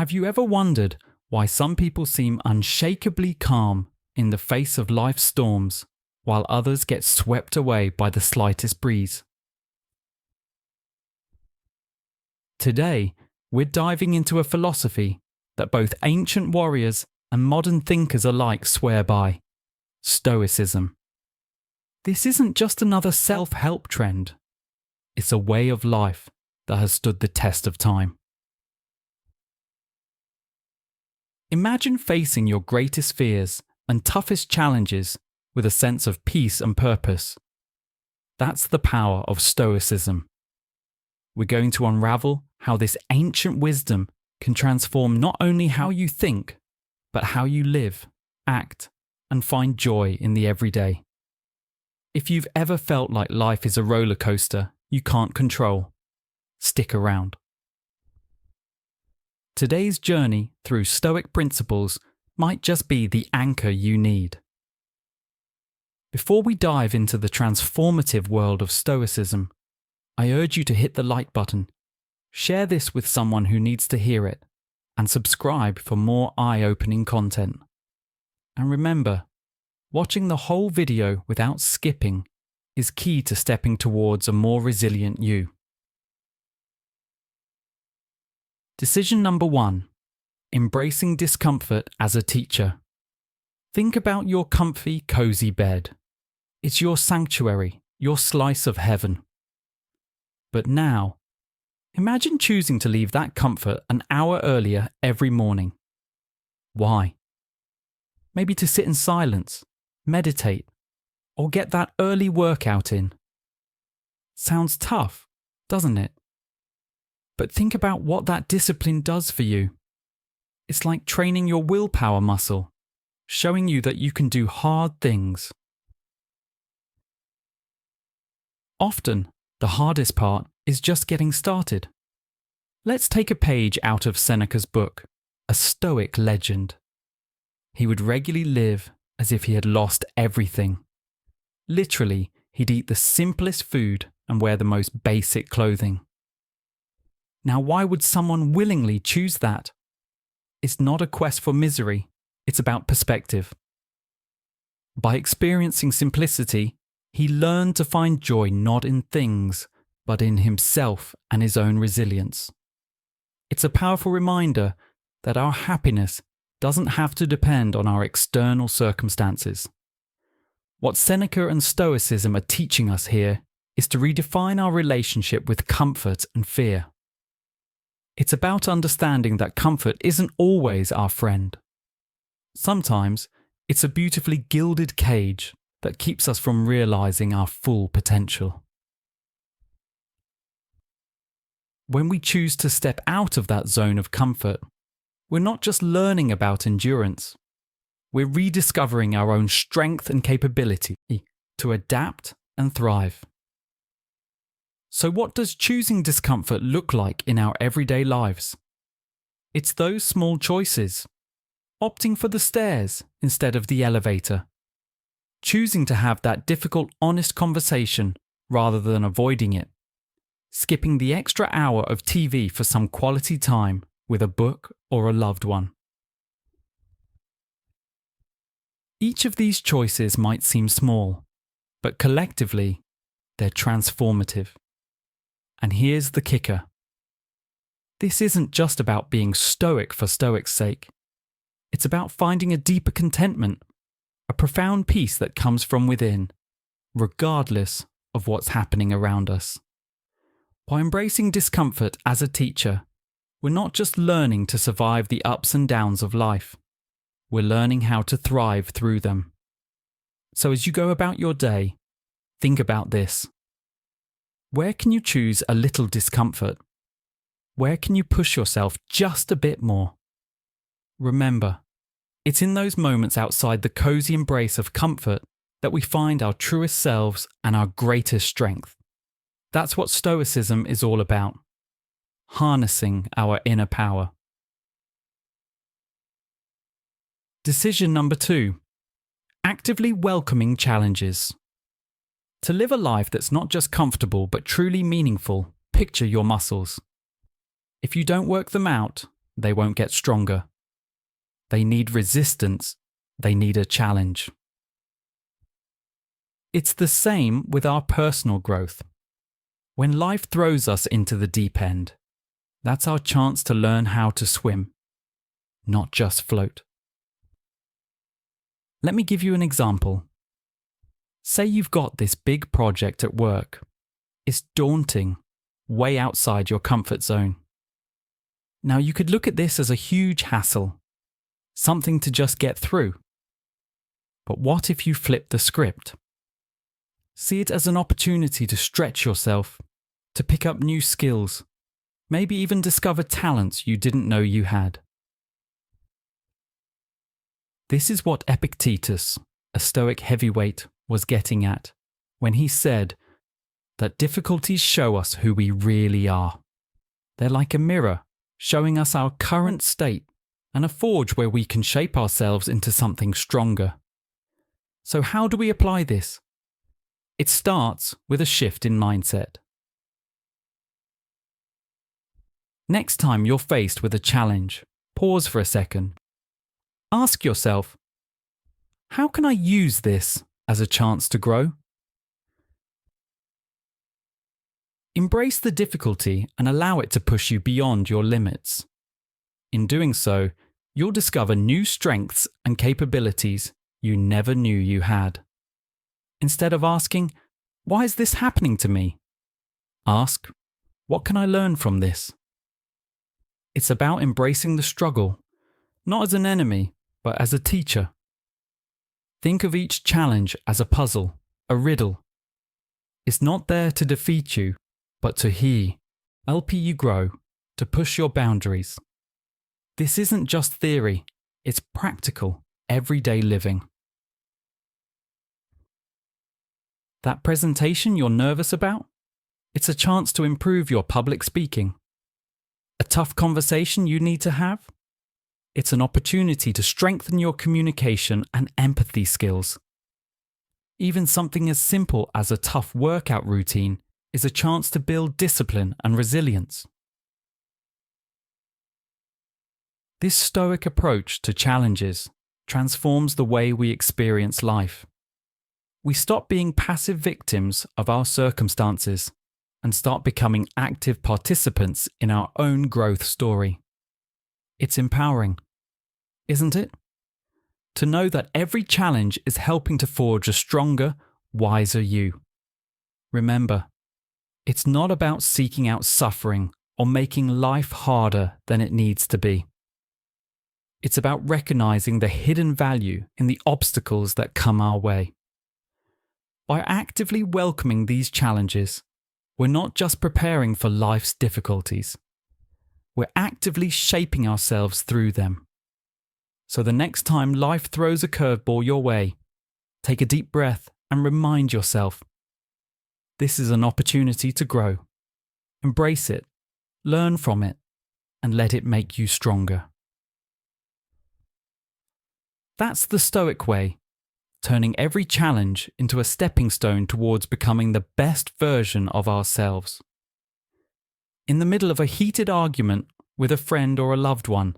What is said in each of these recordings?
Have you ever wondered why some people seem unshakably calm in the face of life's storms, while others get swept away by the slightest breeze? Today, we're diving into a philosophy that both ancient warriors and modern thinkers alike swear by: Stoicism. This isn't just another self-help trend. It's a way of life that has stood the test of time. Imagine facing your greatest fears and toughest challenges with a sense of peace and purpose. That's the power of Stoicism. We're going to unravel how this ancient wisdom can transform not only how you think, but how you live, act, and find joy in the everyday. If you've ever felt like life is a roller coaster you can't control, stick around. Today's journey through Stoic principles might just be the anchor you need. Before we dive into the transformative world of Stoicism, I urge you to hit the like button, share this with someone who needs to hear it, and subscribe for more eye-opening content. And remember, watching the whole video without skipping is key to stepping towards a more resilient you. Decision number 1. Embracing discomfort as a teacher. Think about your comfy, cozy bed. It's your sanctuary, your slice of heaven. But now, imagine choosing to leave that comfort an hour earlier every morning. Why? Maybe to sit in silence, meditate, or get that early workout in. Sounds tough, doesn't it? But think about what that discipline does for you. It's like training your willpower muscle, showing you that you can do hard things. Often, the hardest part is just getting started. Let's take a page out of Seneca's book, a Stoic legend. He would regularly live as if he had lost everything. Literally, he'd eat the simplest food and wear the most basic clothing. Now, why would someone willingly choose that? It's not a quest for misery, it's about perspective. By experiencing simplicity, he learned to find joy not in things, but in himself and his own resilience. It's a powerful reminder that our happiness doesn't have to depend on our external circumstances. What Seneca and Stoicism are teaching us here is to redefine our relationship with comfort and fear. It's about understanding that comfort isn't always our friend. Sometimes it's a beautifully gilded cage that keeps us from realizing our full potential. When we choose to step out of that zone of comfort, we're not just learning about endurance. We're rediscovering our own strength and capability to adapt and thrive. So what does choosing discomfort look like in our everyday lives? It's those small choices. Opting for the stairs instead of the elevator. Choosing to have that difficult, honest conversation rather than avoiding it. Skipping the extra hour of TV for some quality time with a book or a loved one. Each of these choices might seem small, but collectively, they're transformative. And here's the kicker. This isn't just about being stoic for stoic's sake. It's about finding a deeper contentment, a profound peace that comes from within, regardless of what's happening around us. By embracing discomfort as a teacher, we're not just learning to survive the ups and downs of life. We're learning how to thrive through them. So as you go about your day, think about this. Where can you choose a little discomfort? Where can you push yourself just a bit more? Remember, it's in those moments outside the cozy embrace of comfort that we find our truest selves and our greatest strength. That's what Stoicism is all about. Harnessing our inner power. Decision number 2. Actively welcoming challenges. To live a life that's not just comfortable but truly meaningful, picture your muscles. If you don't work them out, they won't get stronger. They need resistance. They need a challenge. It's the same with our personal growth. When life throws us into the deep end, that's our chance to learn how to swim, not just float. Let me give you an example. Say you've got this big project at work. It's daunting, way outside your comfort zone. Now you could look at this as a huge hassle, something to just get through. But what if you flip the script? See it as an opportunity to stretch yourself, to pick up new skills, maybe even discover talents you didn't know you had. This is what Epictetus, a Stoic heavyweight, was getting at when he said that difficulties show us who we really are. They're like a mirror, showing us our current state, and a forge where we can shape ourselves into something stronger. So how do we apply this? It starts with a shift in mindset. Next time you're faced with a challenge, pause for a second. Ask yourself, how can I use this as a chance to grow? Embrace the difficulty and allow it to push you beyond your limits. In doing so, you'll discover new strengths and capabilities you never knew you had. Instead of asking, why is this happening to me? Ask, what can I learn from this? It's about embracing the struggle, not as an enemy, but as a teacher. Think of each challenge as a puzzle, a riddle. It's not there to defeat you, but to help you grow, to push your boundaries. This isn't just theory, it's practical, everyday living. That presentation you're nervous about? It's a chance to improve your public speaking. A tough conversation you need to have? It's an opportunity to strengthen your communication and empathy skills. Even something as simple as a tough workout routine is a chance to build discipline and resilience. This Stoic approach to challenges transforms the way we experience life. We stop being passive victims of our circumstances and start becoming active participants in our own growth story. It's empowering, isn't it? To know that every challenge is helping to forge a stronger, wiser you. Remember, it's not about seeking out suffering or making life harder than it needs to be. It's about recognizing the hidden value in the obstacles that come our way. By actively welcoming these challenges, we're not just preparing for life's difficulties. We're actively shaping ourselves through them. So the next time life throws a curveball your way, take a deep breath and remind yourself, this is an opportunity to grow. Embrace it, learn from it, and let it make you stronger. That's the Stoic way, turning every challenge into a stepping stone towards becoming the best version of ourselves. In the middle of a heated argument with a friend or a loved one,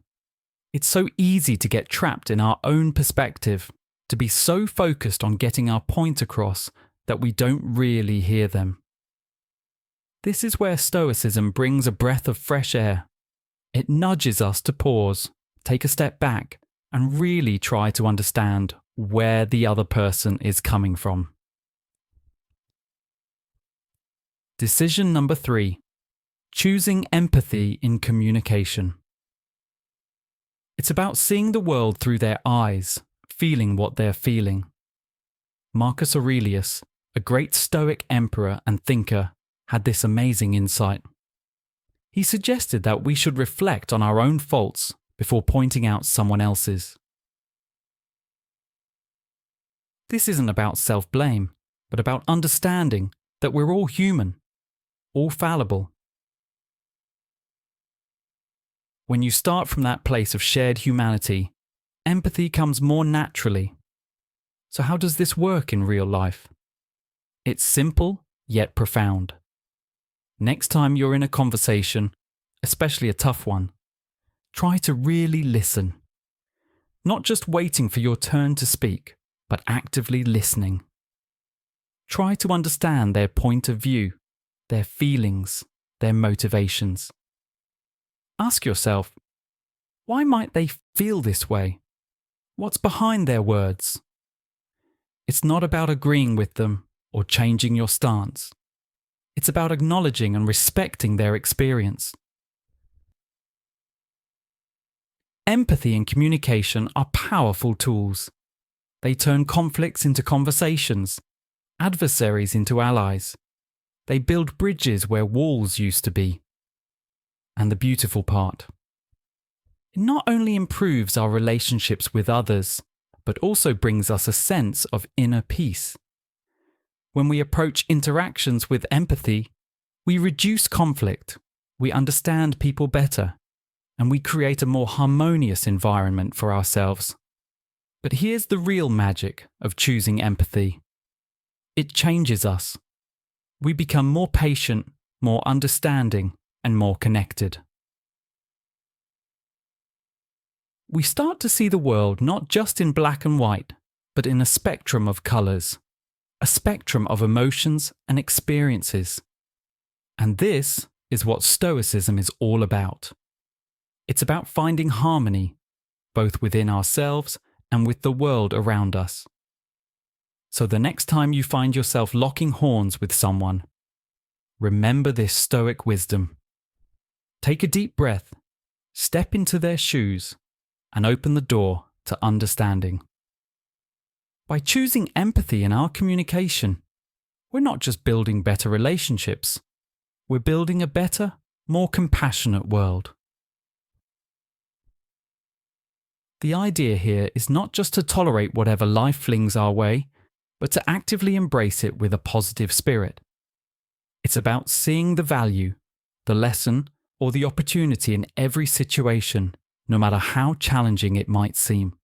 it's so easy to get trapped in our own perspective, to be so focused on getting our point across that we don't really hear them. This is where Stoicism brings a breath of fresh air. It nudges us to pause, take a step back, and really try to understand where the other person is coming from. Decision number 3. Choosing empathy in communication. It's about seeing the world through their eyes, feeling what they're feeling. Marcus Aurelius, a great Stoic emperor and thinker, had this amazing insight. He suggested that we should reflect on our own faults before pointing out someone else's. This isn't about self-blame, but about understanding that we're all human, all fallible. When you start from that place of shared humanity, empathy comes more naturally. So how does this work in real life? It's simple, yet profound. Next time you're in a conversation, especially a tough one, Try to really listen. Not just waiting for your turn to speak, but actively listening. Try to understand their point of view, their feelings, their motivations. Ask yourself, why might they feel this way? What's behind their words? It's not about agreeing with them or changing your stance. It's about acknowledging and respecting their experience. Empathy and communication are powerful tools. They turn conflicts into conversations, adversaries into allies. They build bridges where walls used to be. And the beautiful part, it not only improves our relationships with others, but also brings us a sense of inner peace. When we approach interactions with empathy, we reduce conflict, we understand people better, and we create a more harmonious environment for ourselves. But here's the real magic of choosing empathy. It changes us. We become more patient, more understanding, and more connected. We start to see the world not just in black and white, but in a spectrum of colours, a spectrum of emotions and experiences. And this is what Stoicism is all about. It's about finding harmony, both within ourselves and with the world around us. So the next time you find yourself locking horns with someone, remember this Stoic wisdom. Take a deep breath, step into their shoes, and open the door to understanding. By choosing empathy in our communication, we're not just building better relationships, we're building a better, more compassionate world. The idea here is not just to tolerate whatever life flings our way, but to actively embrace it with a positive spirit. It's about seeing the value, the lesson, or the opportunity in every situation, no matter how challenging it might seem.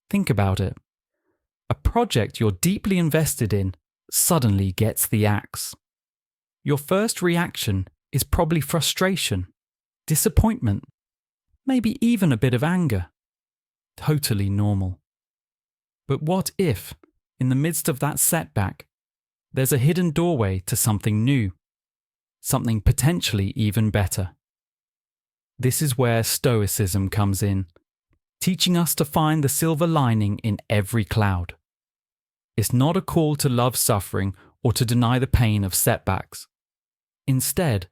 Think about it. A project you're deeply invested in suddenly gets the axe. Your first reaction is probably frustration, disappointment, maybe even a bit of anger. Totally normal. But what if, in the midst of that setback, there's a hidden doorway to something new, something potentially even better? This is where Stoicism comes in, teaching us to find the silver lining in every cloud. It's not a call to love suffering or to deny the pain of setbacks. Instead,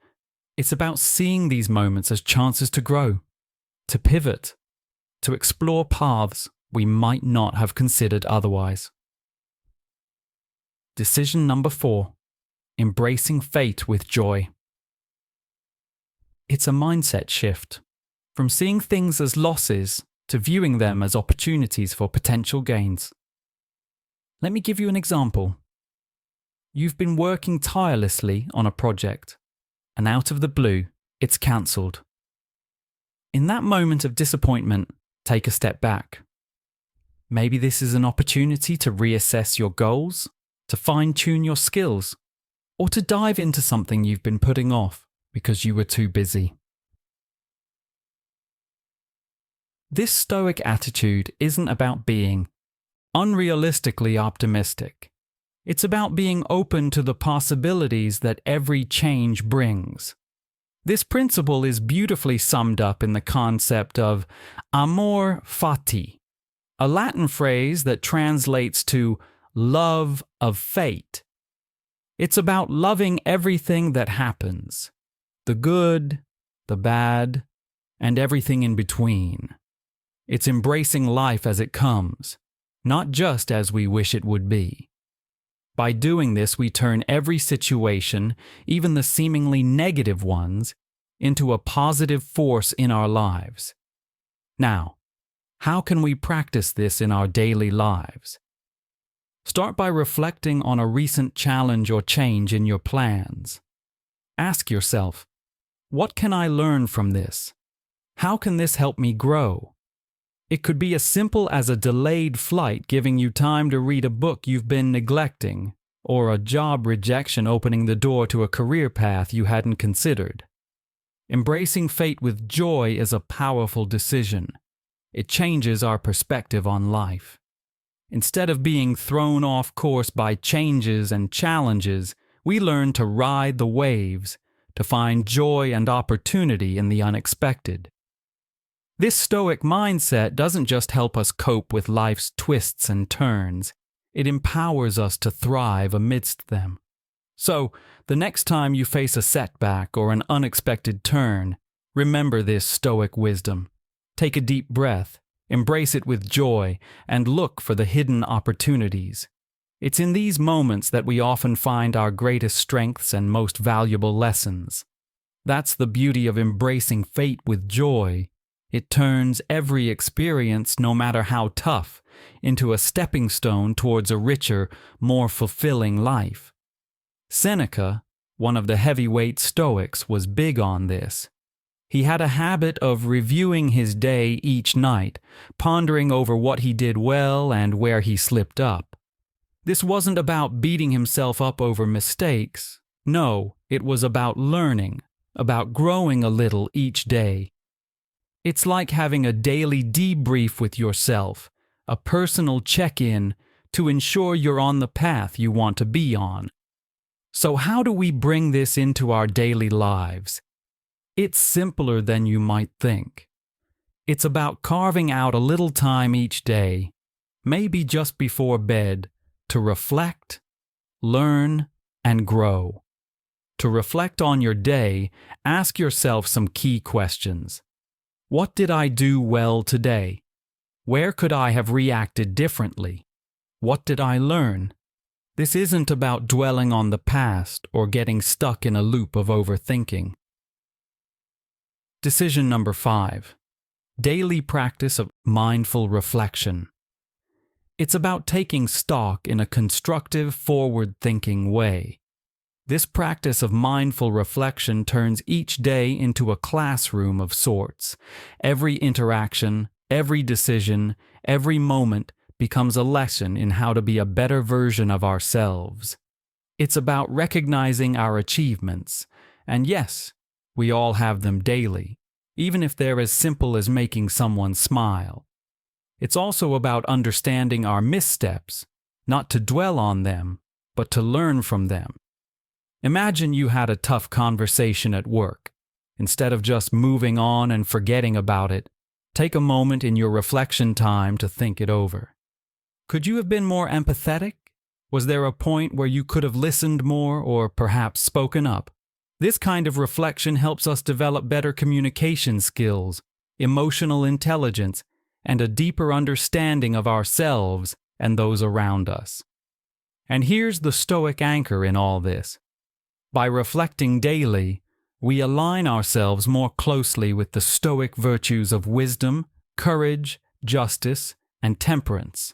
it's about seeing these moments as chances to grow, to pivot, to explore paths we might not have considered otherwise. Decision number 4, embracing fate with joy. It's a mindset shift, from seeing things as losses to viewing them as opportunities for potential gains. Let me give you an example. You've been working tirelessly on a project, and out of the blue, it's cancelled. In that moment of disappointment, take a step back. Maybe this is an opportunity to reassess your goals, to fine-tune your skills, or to dive into something you've been putting off because you were too busy. This Stoic attitude isn't about being unrealistically optimistic. It's about being open to the possibilities that every change brings. This principle is beautifully summed up in the concept of amor fati, a Latin phrase that translates to love of fate. It's about loving everything that happens, the good, the bad, and everything in between. It's embracing life as it comes, not just as we wish it would be. By doing this, we turn every situation, even the seemingly negative ones, into a positive force in our lives. Now, how can we practice this in our daily lives? Start by reflecting on a recent challenge or change in your plans. Ask yourself, what can I learn from this? How can this help me grow? It could be as simple as a delayed flight giving you time to read a book you've been neglecting, or a job rejection opening the door to a career path you hadn't considered. Embracing fate with joy is a powerful decision. It changes our perspective on life. Instead of being thrown off course by changes and challenges, we learn to ride the waves, to find joy and opportunity in the unexpected. This Stoic mindset doesn't just help us cope with life's twists and turns, it empowers us to thrive amidst them. So, the next time you face a setback or an unexpected turn, remember this Stoic wisdom. Take a deep breath, embrace it with joy, and look for the hidden opportunities. It's in these moments that we often find our greatest strengths and most valuable lessons. That's the beauty of embracing fate with joy. It turns every experience, no matter how tough, into a stepping stone towards a richer, more fulfilling life. Seneca, one of the heavyweight Stoics, was big on this. He had a habit of reviewing his day each night, pondering over what he did well and where he slipped up. This wasn't about beating himself up over mistakes. No, it was about learning, about growing a little each day. It's like having a daily debrief with yourself, a personal check-in to ensure you're on the path you want to be on. So how do we bring this into our daily lives? It's simpler than you might think. It's about carving out a little time each day, maybe just before bed, to reflect, learn, and grow. To reflect on your day, ask yourself some key questions. What did I do well today? Where could I have reacted differently? What did I learn? This isn't about dwelling on the past or getting stuck in a loop of overthinking. Decision number 5. Daily practice of mindful reflection. It's about taking stock in a constructive, forward-thinking way. This practice of mindful reflection turns each day into a classroom of sorts. Every interaction, every decision, every moment becomes a lesson in how to be a better version of ourselves. It's about recognizing our achievements, and yes, we all have them daily, even if they're as simple as making someone smile. It's also about understanding our missteps, not to dwell on them, but to learn from them. Imagine you had a tough conversation at work. Instead of just moving on and forgetting about it, take a moment in your reflection time to think it over. Could you have been more empathetic? Was there a point where you could have listened more or perhaps spoken up? This kind of reflection helps us develop better communication skills, emotional intelligence, and a deeper understanding of ourselves and those around us. And here's the Stoic anchor in all this. By reflecting daily, we align ourselves more closely with the Stoic virtues of wisdom, courage, justice, and temperance.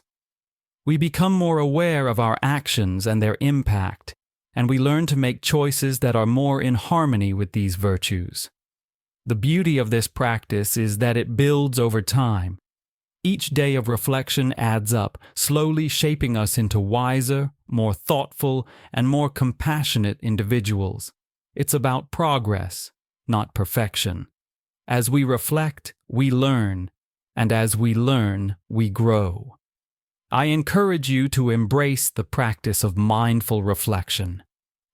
We become more aware of our actions and their impact, and we learn to make choices that are more in harmony with these virtues. The beauty of this practice is that it builds over time. Each day of reflection adds up, slowly shaping us into wiser, more thoughtful, and more compassionate individuals. It's about progress, not perfection. As we reflect, we learn, and as we learn, we grow. I encourage you to embrace the practice of mindful reflection.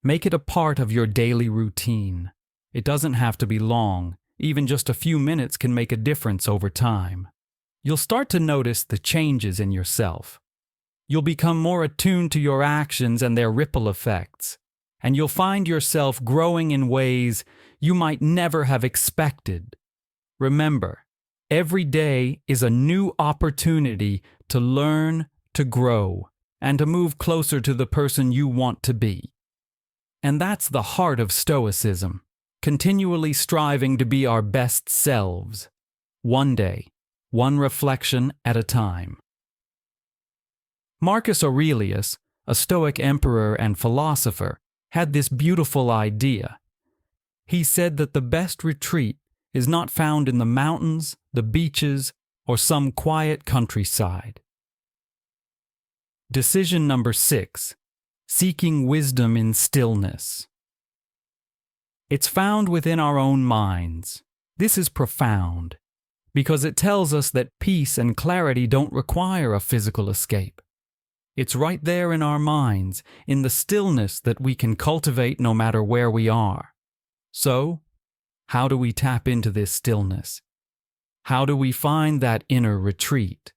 Make it a part of your daily routine. It doesn't have to be long. Even just a few minutes can make a difference over time. You'll start to notice the changes in yourself. You'll become more attuned to your actions and their ripple effects, and you'll find yourself growing in ways you might never have expected. Remember, every day is a new opportunity to learn, to grow, and to move closer to the person you want to be. And that's the heart of Stoicism, continually striving to be our best selves, one day, one reflection at a time. Marcus Aurelius, a Stoic emperor and philosopher, had this beautiful idea. He said that the best retreat is not found in the mountains, the beaches, or some quiet countryside. Decision number 6. Seeking wisdom in stillness. It's found within our own minds. This is profound, because it tells us that peace and clarity don't require a physical escape. It's right there in our minds, in the stillness that we can cultivate no matter where we are. So, how do we tap into this stillness? How do we find that inner retreat?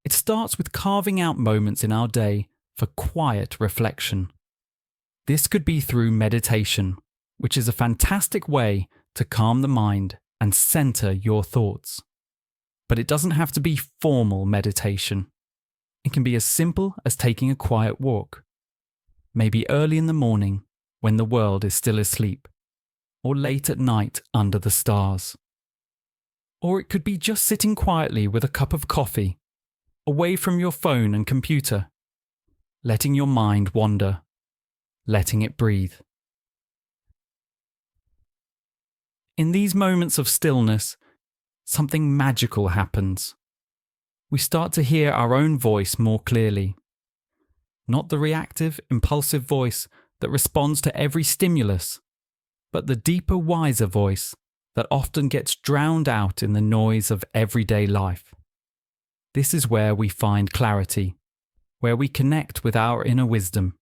It starts with carving out moments in our day for quiet reflection. This could be through meditation, which is a fantastic way to calm the mind and center your thoughts. But it doesn't have to be formal meditation. It can be as simple as taking a quiet walk, maybe early in the morning when the world is still asleep, or late at night under the stars. Or it could be just sitting quietly with a cup of coffee, away from your phone and computer, letting your mind wander, letting it breathe. In these moments of stillness, something magical happens. We start to hear our own voice more clearly. Not the reactive, impulsive voice that responds to every stimulus, but the deeper, wiser voice that often gets drowned out in the noise of everyday life. This is where we find clarity, where we connect with our inner wisdom.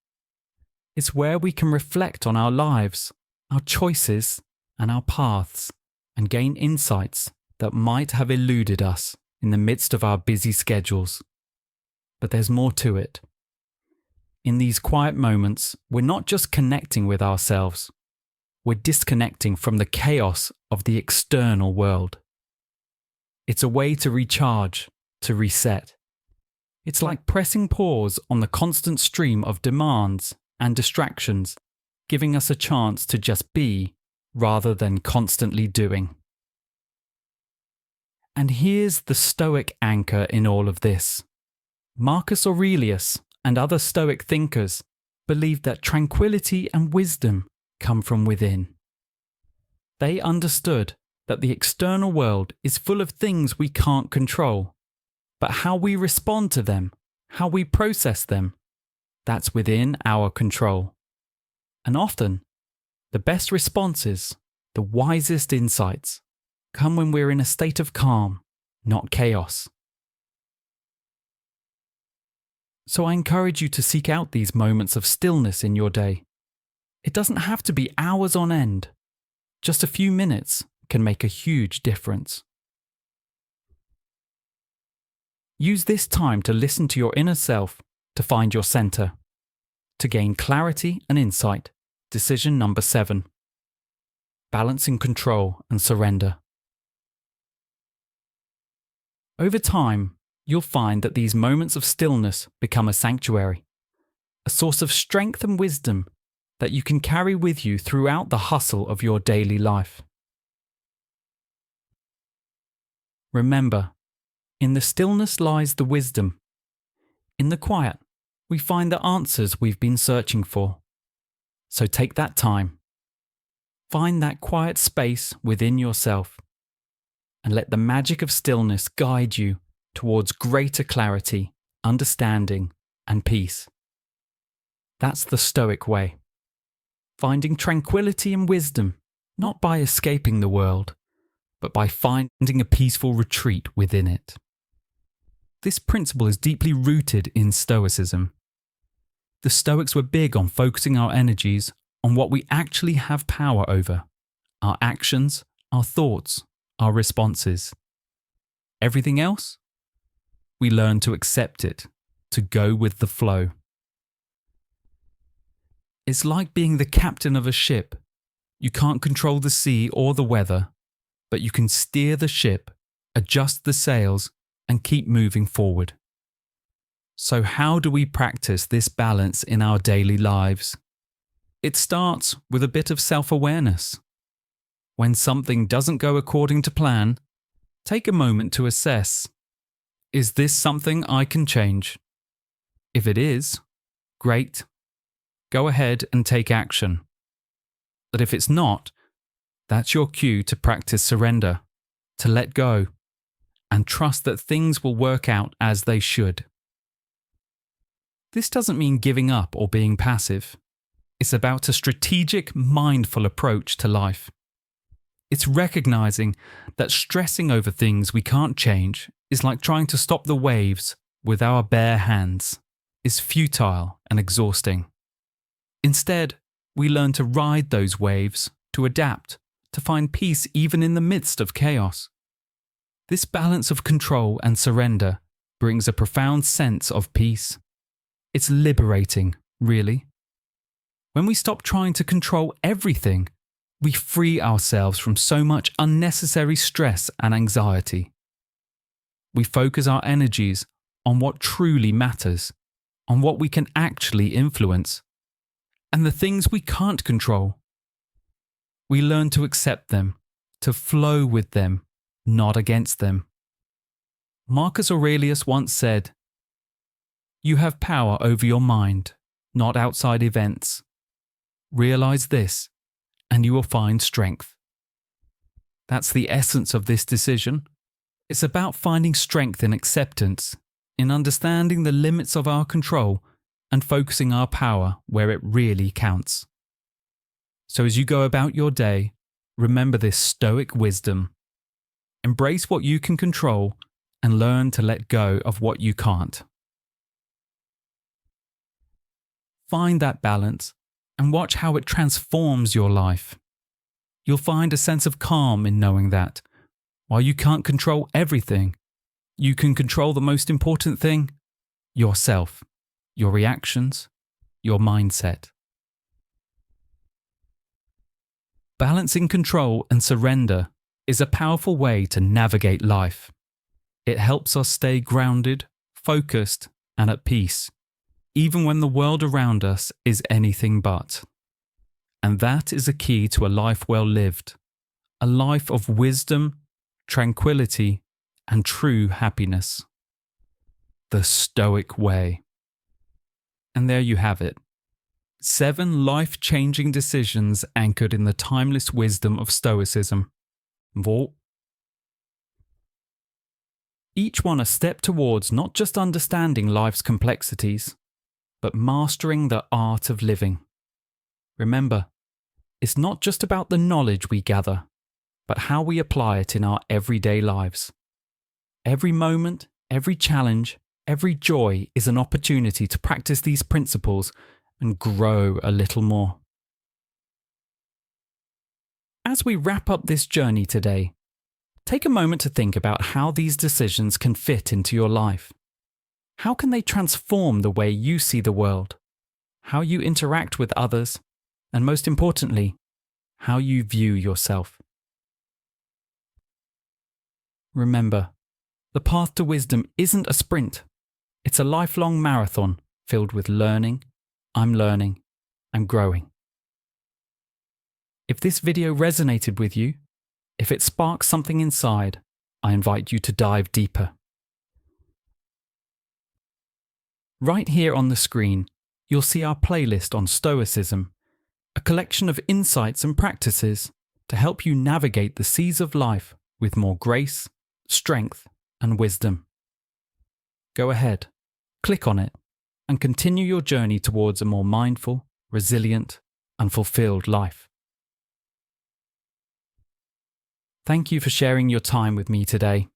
It's where we can reflect on our lives, our choices, and our paths, and gain insights that might have eluded us in the midst of our busy schedules. But there's more to it. In these quiet moments, we're not just connecting with ourselves, we're disconnecting from the chaos of the external world. It's a way to recharge, to reset. It's like pressing pause on the constant stream of demands and distractions, giving us a chance to just be rather than constantly doing. And here's the Stoic anchor in all of this. Marcus Aurelius and other Stoic thinkers believed that tranquility and wisdom come from within. They understood that the external world is full of things we can't control, but how we respond to them, how we process them, that's within our control. And often, the best responses, the wisest insights, come when we're in a state of calm, not chaos. So I encourage you to seek out these moments of stillness in your day. It doesn't have to be hours on end. Just a few minutes can make a huge difference. Use this time to listen to your inner self, to find your center, to gain clarity and insight. Decision number 7. Balancing control and surrender. Over time, you'll find that these moments of stillness become a sanctuary, a source of strength and wisdom that you can carry with you throughout the hustle of your daily life. Remember, in the stillness lies the wisdom. In the quiet, we find the answers we've been searching for. So take that time. Find that quiet space within yourself and let the magic of stillness guide you towards greater clarity, understanding, and peace. That's the Stoic way. Finding tranquility and wisdom, not by escaping the world, but by finding a peaceful retreat within it. This principle is deeply rooted in Stoicism. The Stoics were big on focusing our energies on what we actually have power over, our actions, our thoughts, our responses. Everything else? We learn to accept it, to go with the flow. It's like being the captain of a ship. You can't control the sea or the weather, but you can steer the ship, adjust the sails, and keep moving forward. So how do we practice this balance in our daily lives? It starts with a bit of self-awareness. When something doesn't go according to plan, take a moment to assess, is this something I can change? If it is, great. Go ahead and take action. But if it's not, that's your cue to practice surrender, to let go, and trust that things will work out as they should. This doesn't mean giving up or being passive. is about a strategic, mindful approach to life. It's recognizing that stressing over things we can't change is like trying to stop the waves with our bare hands, is futile and exhausting. Instead, we learn to ride those waves, to adapt, to find peace even in the midst of chaos. This balance of control and surrender brings a profound sense of peace. It's liberating, really. When we stop trying to control everything, we free ourselves from so much unnecessary stress and anxiety. We focus our energies on what truly matters, on what we can actually influence, and the things we can't control. We learn to accept them, to flow with them, not against them. Marcus Aurelius once said, "You have power over your mind, not outside events. Realize this, and you will find strength." That's the essence of this decision. It's about finding strength in acceptance, in understanding the limits of our control and focusing our power where it really counts. So as you go about your day, remember this Stoic wisdom. Embrace what you can control and learn to let go of what you can't. Find that balance and watch how it transforms your life. You'll find a sense of calm in knowing that, while you can't control everything, you can control the most important thing: yourself, your reactions, your mindset. Balancing control and surrender is a powerful way to navigate life. It helps us stay grounded, focused, and at peace, even when the world around us is anything but. And that is a key to a life well lived, a life of wisdom, tranquility, and true happiness. The Stoic way. And there you have it. 7 life-changing decisions anchored in the timeless wisdom of Stoicism. Vault. Each one a step towards not just understanding life's complexities, but mastering the art of living. Remember, it's not just about the knowledge we gather, but how we apply it in our everyday lives. Every moment, every challenge, every joy is an opportunity to practice these principles and grow a little more. As we wrap up this journey today, take a moment to think about how these decisions can fit into your life. How can they transform the way you see the world, how you interact with others, and most importantly, how you view yourself? Remember, the path to wisdom isn't a sprint. It's a lifelong marathon filled with learning, I'm growing. If this video resonated with you, if it sparks something inside, I invite you to dive deeper. Right here on the screen, you'll see our playlist on Stoicism, a collection of insights and practices to help you navigate the seas of life with more grace, strength, and wisdom. Go ahead, click on it, and continue your journey towards a more mindful, resilient, and fulfilled life. Thank you for sharing your time with me today.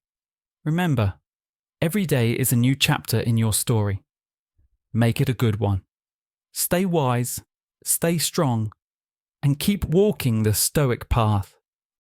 Remember, every day is a new chapter in your story. Make it a good one. Stay wise, stay strong, and keep walking the Stoic path.